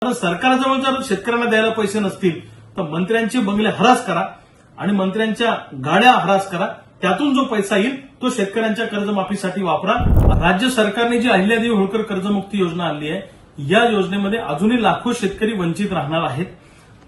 कारण सरकारजवळ जर शेतकऱ्यांना द्यायला पैसे नसतील तर मंत्र्यांचे बंगले हरास करा आणि मंत्र्यांच्या गाड्या हरास करा. त्यातून जो पैसा येईल तो शेतकऱ्यांच्या कर्जमाफीसाठी वापरा. राज्य सरकारने जी अहिल्यादेवी होळकर कर्जमुक्ती योजना आणली आहे, या योजनेमध्ये अजूनही लाखो शेतकरी वंचित राहणार आहेत.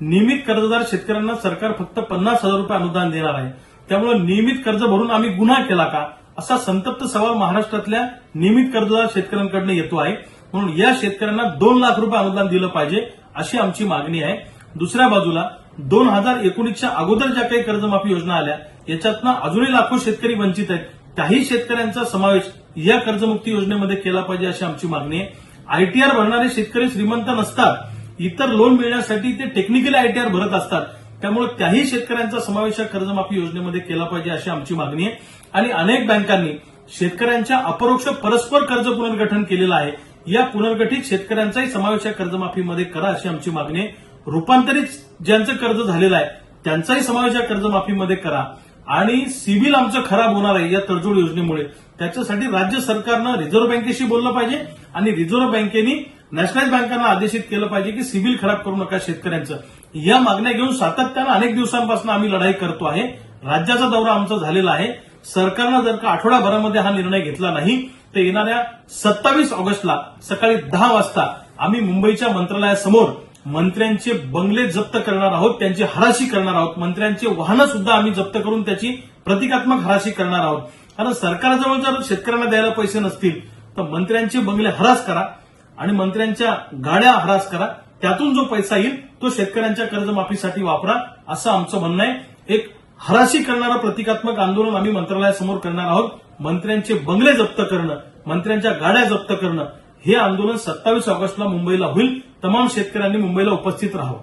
नियमित कर्जदार शेतकऱ्यांना सरकार फक्त 50,000 रुपये अनुदान देणार आहे. त्यामुळे नियमित कर्ज भरून आम्ही गुन्हा केला का, असा संतप्त सवाल महाराष्ट्रातल्या नियमित कर्जदार शेतकऱ्यांकडून येतो आहे. म्हणून या शेतकऱ्यांना 2 लाख रुपये अनुदान दिलं पाहिजे अशी आमची मागणी आहे. दुसऱ्या बाजूला 2019च्या अगोदर ज्या काही कर्जमाफी योजना आल्या याच्यातनं अजूनही लाखो शेतकरी वंचित आहेत. त्याही शेतकऱ्यांचा समावेश या कर्जमुक्ती योजनेमध्ये केला पाहिजे अशी आमची मागणी आहे. आयटीआर भरणारे शेतकरी श्रीमंत नसतात. इतर लोन मिळण्यासाठी ते टेक्निकली आयटीआर भरत असतात. त्यामुळे त्याही शेतकऱ्यांचा समावेश या कर्जमाफी योजनेमध्ये केला पाहिजे अशी आमची मागणी आहे. आणि अनेक बँकांनी शेतकऱ्यांच्या अपरोक्ष परस्पर कर्ज पुनर्गठन केलेलं आहे. या पुनर्गठित शेतकऱ्यांचाही समावेश या कर्जमाफीमध्ये करा अशी आमची मागणी आहे. रूपांतरित ज्यांचं कर्ज झालेलं आहे त्यांचाही समावेश या कर्जमाफीमध्ये करा. आणि सिबिल आमचं खराब होणार आहे या तडजोड योजनेमुळे, त्याच्यासाठी राज्य सरकारनं रिझर्व्ह बँकेशी बोललं पाहिजे आणि रिझर्व्ह बँकेनी नॅशनलाइज बँकांना आदेशित केलं पाहिजे की सिबिल खराब करू नका शेतकऱ्यांचं. या मागण्या घेऊन सातत्यानं अनेक दिवसांपासून आम्ही लढाई करतो आहे. राज्याचा दौरा आमचा झालेला आहे. सरकारनं जर का आठवडाभरामध्ये हा निर्णय घेतला नाही तर येणाऱ्या 27 ऑगस्टला सकाळी 10 वाजता आम्ही मुंबईच्या मंत्रालयासमोर मंत्र्यांचे बंगले जप्त करणार आहोत, त्यांची हराशी करणार आहोत. मंत्र्यांचे वाहनं सुद्धा आम्ही जप्त करून त्याची प्रतिकात्मक हराशी करणार आहोत. कारण सरकारजवळ जर शेतकऱ्यांना द्यायला पैसे नसतील तर मंत्र्यांचे बंगले हरास करा आणि मंत्र्यांच्या गाड्या हरास करा. त्यातून जो पैसा येईल तो शेतकऱ्यांच्या कर्जमाफीसाठी वापरा असं आमचं म्हणणं आहे. एक हराशी करणारं प्रतिकात्मक आंदोलन आम्ही मंत्रालयासमोर करणार आहोत. मंत्र्यांचे बंगले जप्त करणं, मंत्र्यांच्या गाड्या जप्त करणं हे आंदोलन 27 ऑगस्टला मुंबईला होईल. तमाम शेतकऱ्यांनी मुंबईला उपस्थित राहावं.